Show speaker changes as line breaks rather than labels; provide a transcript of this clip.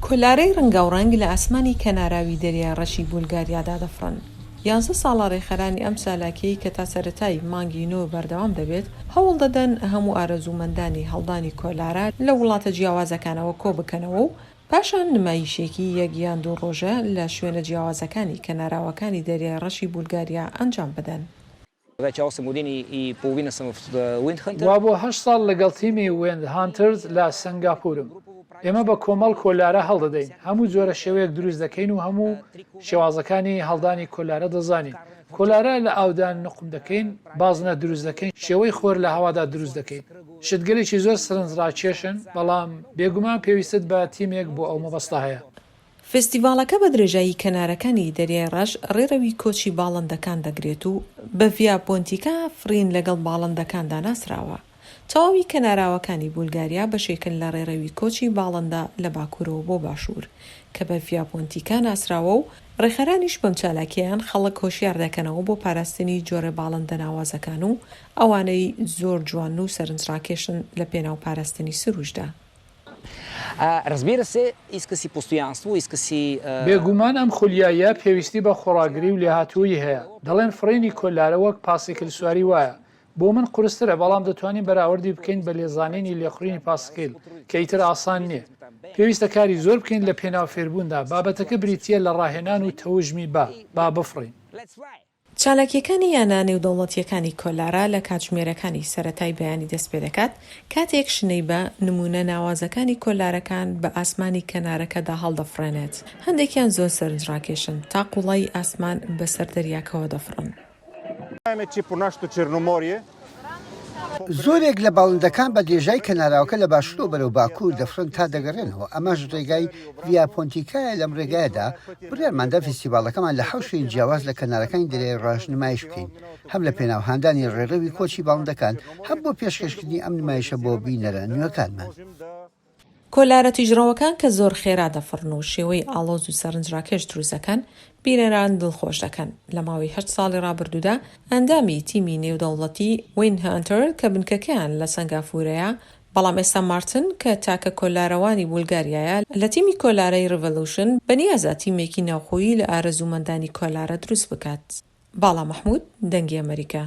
کۆلارەی ڕەنگاوڕەنگ لە ئاسمانی کەناراوی دەریای ڕەشی بولگاریادا دەفڕن. 11 ساڵە ڕێخەرانی ئەم چالاکیەی کە تا سەرەتای مانگی نۆ بەردەوام دەبێت هەوڵ دەدەن هەموو ئارەزوومەندانی هەڵدانی کۆلارە لە وڵاتە جیاوازەکانەوە کۆ بکەنەوە و پاشان نمایشێکی یەک دو ڕۆژە لە شوێنە جیاوازەکانی کەناراوەکانی دەریای ڕەشی بولگاریا ئەنجام بدەن.
وا بۆ 8 ساڵ لەگەڵ تیمی وێند هانترز لە سنگاپورم. ئێمە بە کۆمەڵ کۆلارە هەڵدەدەین، هەموو جۆرە شێوەیەک دروست دەکەین و هەموو شێوازەکانی هەڵدانی کۆلارە دەزانین. کۆلارە لە ئاودان نقم دەکەین، بازنە دروست دەکەین، شێوەی خۆر لە هەوادا دروست دەکەین. شتگەلێکی زۆر سەرنجڕاکێشن، بەڵام بێگومان پێویستت بە تیمێک بۆ ئەو مەبەستە هەیە.
فستیڤالەکە بە درێژایی کەنارەکانی دەریای ڕەش ڕێڕەوی کۆچی باڵندەکان دەگرێت و بە ڤیا پۆنتیکا فرین لەگەڵ باڵندەکاندا ناسراوە. تەواوی کەناراوەکانی بولگاریا بەشێکن لە ڕێڕەوی کۆچی باڵندە لە باکوورەوە بۆ باشوور کە بە ڤیا پۆنتیکا ناسراوە و ڕێخەرانیش بەم چالاکیان خەڵک هۆشیار دەکەنەوە بۆ پاراستنی جۆرە باڵندە ناوازەکان و ئەوانەی زۆر جوان و سەرنجڕاکێشن لە پێناو پاراستنی سروشدا.
بێگومان ئەم خولیایە پێویستی بە خۆڕاگری و لێهاتووی هەیە. دەڵێن فڕینی کۆلارە وەک پاسیکل سواری وایە. بۆ من قورسترە، بەڵام دەتوانین بەراوردی بکەین بە لێزانینی لێخوڕینی پاسیکل کە ئیتر ئاسان نییە. پێویستە کاری زۆر بکەین لە پێناو فێربووندا. بابەتەکە بریتیە لە ڕاهێنان و تەوژمی با بفڕین.
چالاکیەکانی یانە نێودەوڵەتیەکانی کۆلارە لە کاتژمێرەکانی سەرەتای بەیانی دەست پێ دەکات کاتێک شنەی بە نمونە ناوازەکانی کۆلارەکان بە ئاسمانی کەنارەکەدا هەڵدەفڕێنێت. هەندێکیان زۆر سەرنجڕاکێشن تا قوڵای ئاسمان بەسەر دەریاکەوە دەفڕن.
زۆرێک لە باڵندەکان بە درێژای کەناراوەکە لە باشوور بەرەو باکوور دەفرن تا دەگەڕێنەوە. ئەمەش ڕێگای ڤیا پۆنتیکایە. لەم ڕێگایەدا بڕیارماندا فستیڤالەکەمان لە 7 شوێن جیاواز لە کەنارەکانی دەریای ڕەش نمایش بکەین، هەم لە پێناوهاندانی ڕێڕەوی کۆچی باڵندەکان، هەم بۆ پێشکەشکردنی ئەم نمایشە بۆ بینەرە نوێەکانمان.
کۆلارە تیژڕەوەکان کە زۆر خێرا دەفڕن و شێوەی ئاڵۆز و سەرنجڕاکێش دروستەکەن بینەران دڵخۆش دەکەن. لە ماوەی 8 ساڵی ڕابردوودا ئەندامی تیمی نێودەوڵەتی وێند هانتر کە بنکەکەیان لە سنگاپورەیە، بەڵام ئێستا مارتن کە تاکە کۆلارەوانی بولگاریایە لە تیمی کۆلارەی ڕڤەلوشن بەنیازە تیمێکی ناوخۆیی لە ئارەزوومەندانی کۆلارە دروست بکات. باڵا مەحموود، دەنگی ئەمریکا.